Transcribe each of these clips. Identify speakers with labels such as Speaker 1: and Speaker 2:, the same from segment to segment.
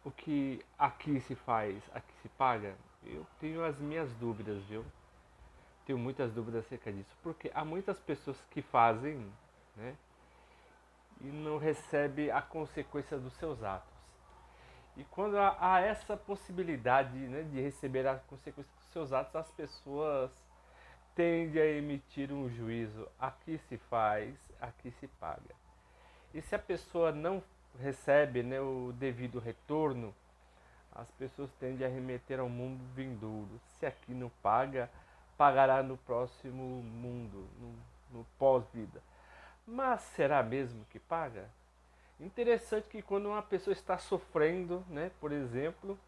Speaker 1: o que aqui se faz, aqui se paga? Eu tenho as minhas dúvidas, viu? Tenho muitas dúvidas acerca disso, porque há muitas pessoas que fazem, né, e não recebem a consequência dos seus atos. E quando há essa possibilidade, né, de receber a consequência dos seus atos, as pessoas tendem a emitir um juízo. Aqui se faz, aqui se paga. E se a pessoa não recebe, né, o devido retorno, as pessoas tendem a remeter ao mundo vindouro. Se aqui não paga, pagará no próximo mundo, no pós-vida. Mas será mesmo que paga? Interessante que quando uma pessoa está sofrendo, né, por exemplo,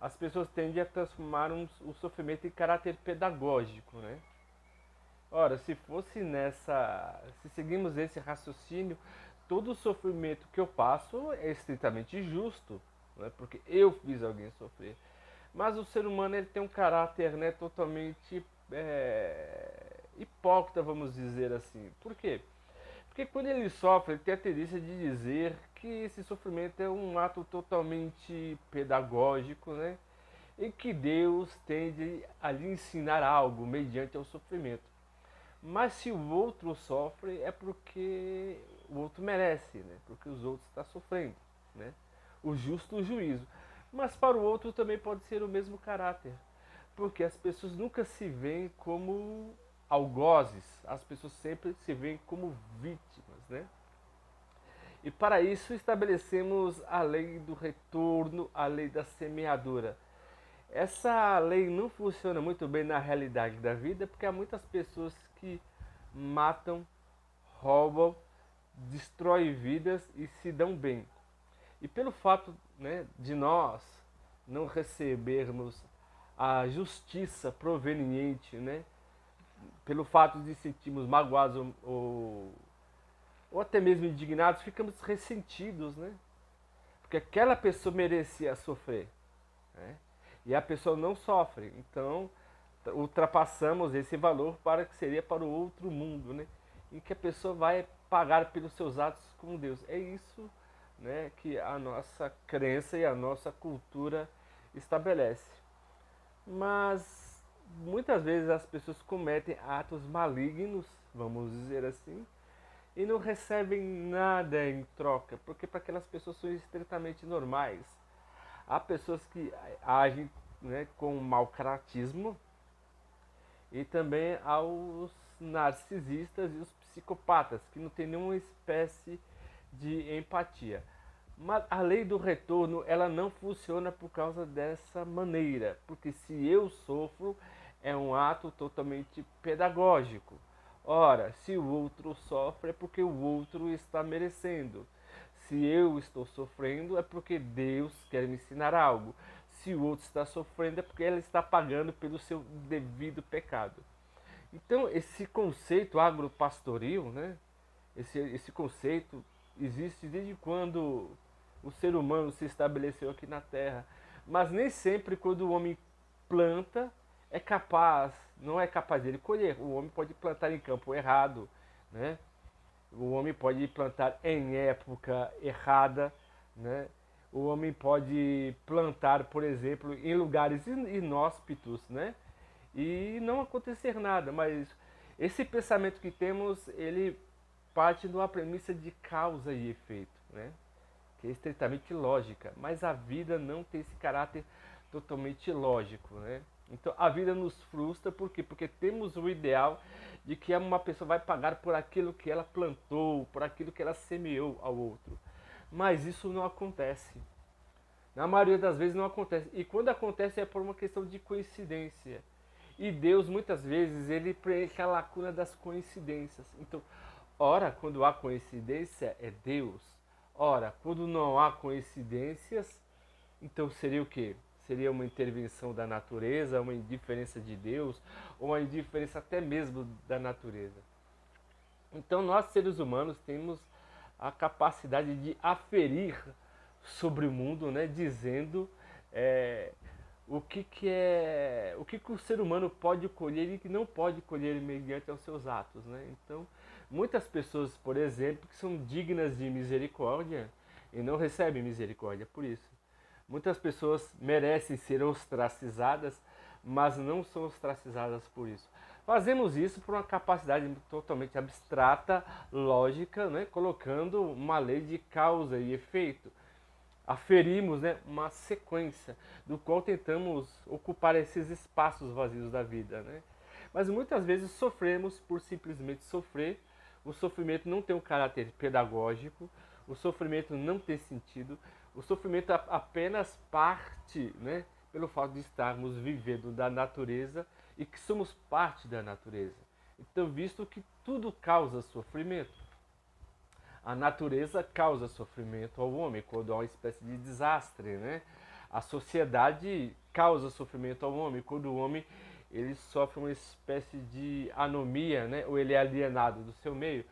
Speaker 1: as pessoas tendem a transformar o sofrimento em caráter pedagógico, né? Ora, se seguimos esse raciocínio, todo o sofrimento que eu passo é estritamente justo, né? Porque eu fiz alguém sofrer. Mas o ser humano ele tem um caráter, né, totalmente hipócrita, vamos dizer assim. Por quê? Porque quando ele sofre, ele tem a tendência de dizer que esse sofrimento é um ato totalmente pedagógico, né? E que Deus tende a lhe ensinar algo mediante o sofrimento. Mas se o outro sofre é porque o outro merece, né? Porque os outros estão sofrendo, né? O justo juízo. Mas para o outro também pode ser o mesmo caráter, porque as pessoas nunca se veem como algozes, as pessoas sempre se veem como vítimas, né? E para isso estabelecemos a lei do retorno, a lei da semeadura. Essa lei não funciona muito bem na realidade da vida, porque há muitas pessoas que matam, roubam, destroem vidas e se dão bem. E pelo fato, né, de nós não recebermos a justiça proveniente, né, pelo fato de sentirmos magoados ou até mesmo indignados, ficamos ressentidos, né? Porque aquela pessoa merecia sofrer, né? E a pessoa não sofre. Então, ultrapassamos esse valor para que seria para o outro mundo, né? Em que a pessoa vai pagar pelos seus atos com Deus. É isso, né, que a nossa crença e a nossa cultura estabelece. Mas muitas vezes as pessoas cometem atos malignos, vamos dizer assim, e não recebem nada em troca, porque para aquelas pessoas são estritamente normais. Há pessoas que agem, né, com mau caratismo e também há os narcisistas e os psicopatas que não têm nenhuma espécie de empatia. Mas a lei do retorno ela não funciona por causa dessa maneira, porque se eu sofro é um ato totalmente pedagógico. Ora, se o outro sofre é porque o outro está merecendo. Se eu estou sofrendo é porque Deus quer me ensinar algo. Se o outro está sofrendo é porque ele está pagando pelo seu devido pecado. Então, esse conceito agropastoril, né? Esse conceito existe desde quando o ser humano se estabeleceu aqui na Terra. Mas nem sempre quando o homem planta é capaz, não é capaz dele colher. O homem pode plantar em campo errado, né? O homem pode plantar em época errada, né? O homem pode plantar, por exemplo, em lugares inóspitos, né? E não acontecer nada, mas esse pensamento que temos, ele parte de uma premissa de causa e efeito, né? Que é estritamente lógica, mas a vida não tem esse caráter totalmente lógico, né? Então a vida nos frustra, por quê? Porque temos o ideal de que uma pessoa vai pagar por aquilo que ela plantou, por aquilo que ela semeou ao outro. Mas isso não acontece. Na maioria das vezes não acontece. E quando acontece é por uma questão de coincidência. E Deus muitas vezes ele preenche a lacuna das coincidências. Então, ora, quando há coincidência é Deus. Ora, quando não há coincidências, então seria o quê? Seria uma intervenção da natureza, uma indiferença de Deus, ou uma indiferença até mesmo da natureza. Então nós seres humanos temos a capacidade de aferir sobre o mundo, né, dizendo é, o que o ser humano pode colher e que não pode colher mediante aos seus atos, né? Então muitas pessoas, por exemplo, que são dignas de misericórdia, e não recebem misericórdia por isso. Muitas pessoas merecem ser ostracizadas, mas não são ostracizadas por isso. Fazemos isso por uma capacidade totalmente abstrata, lógica, né? Colocando uma lei de causa e efeito. Aferimos, né, uma sequência do qual tentamos ocupar esses espaços vazios da vida. Né? Mas muitas vezes sofremos por simplesmente sofrer. O sofrimento não tem um caráter pedagógico, o sofrimento não tem sentido, o sofrimento apenas parte, né, pelo fato de estarmos vivendo da natureza e que somos parte da natureza. Então, visto que tudo causa sofrimento, a natureza causa sofrimento ao homem quando há uma espécie de desastre, né? A sociedade causa sofrimento ao homem quando o homem ele sofre uma espécie de anomia, né? Ou ele é alienado do seu meio.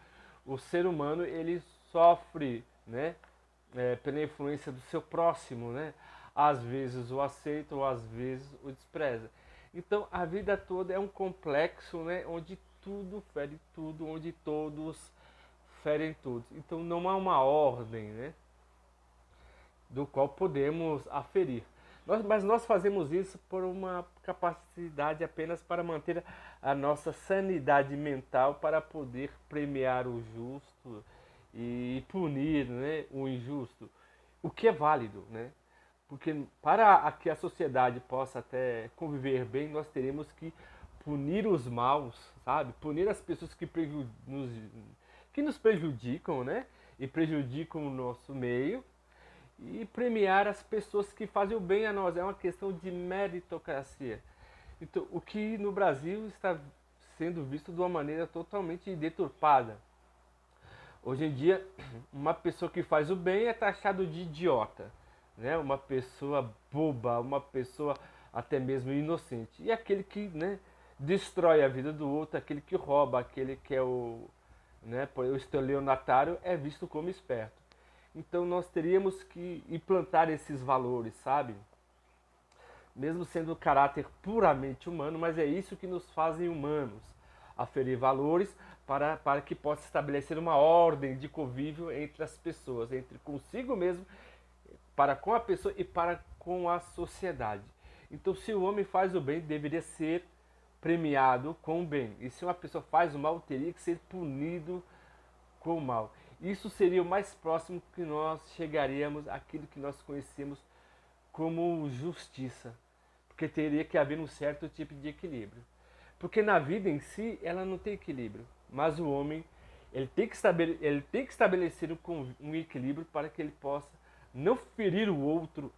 Speaker 1: O ser humano ele sofre, né? Pela influência do seu próximo, né? Às vezes o aceita ou às vezes o despreza. Então a vida toda é um complexo, né? Onde tudo fere tudo, onde todos ferem todos. Então não há uma ordem, né? Do qual podemos aferir. Mas nós fazemos isso por uma capacidade apenas para manter a nossa sanidade mental, para poder premiar o justo e punir, né, o injusto, o que é válido, né? Porque para que a sociedade possa até conviver bem, nós teremos que punir os maus, sabe? Punir as pessoas que nos prejudicam, né? E prejudicam o nosso meio, e premiar as pessoas que fazem o bem a nós. É uma questão de meritocracia. Então, o que no Brasil está sendo visto de uma maneira totalmente deturpada. Hoje em dia, uma pessoa que faz o bem é taxado de idiota, né? Uma pessoa boba, uma pessoa até mesmo inocente. E aquele que, né, destrói a vida do outro, aquele que rouba, aquele que é o estelionatário, é visto como esperto. Então nós teríamos que implantar esses valores, sabe? Mesmo sendo um caráter puramente humano, mas é isso que nos fazem humanos. Aferir valores para que possa estabelecer uma ordem de convívio entre as pessoas, entre consigo mesmo, para com a pessoa e para com a sociedade. Então se o homem faz o bem, deveria ser premiado com o bem. E se uma pessoa faz o mal, teria que ser punido com o mal. Isso seria o mais próximo que nós chegaríamos àquilo que nós conhecemos como justiça. Porque teria que haver um certo tipo de equilíbrio. Porque na vida em si, ela não tem equilíbrio. Mas o homem, ele tem que estabelecer um equilíbrio para que ele possa não ferir o outro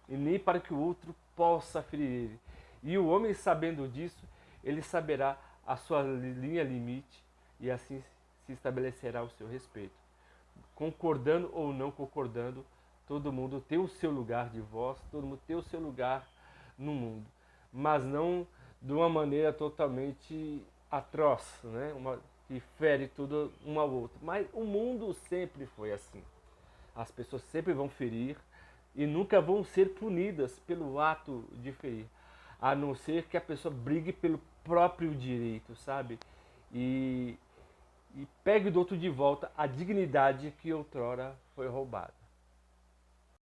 Speaker 1: e nem para que o outro possa ferir ele. E o homem, sabendo disso, ele saberá a sua linha limite e assim se estabelecerá o seu respeito. Concordando ou não concordando, todo mundo tem o seu lugar de voz, todo mundo tem o seu lugar no mundo, mas não de uma maneira totalmente atroz, né? Que fere tudo um ao outro. Mas o mundo sempre foi assim. As pessoas sempre vão ferir e nunca vão ser punidas pelo ato de ferir, a não ser que a pessoa brigue pelo próprio direito, sabe? E pegue do outro de volta a dignidade que outrora foi roubada.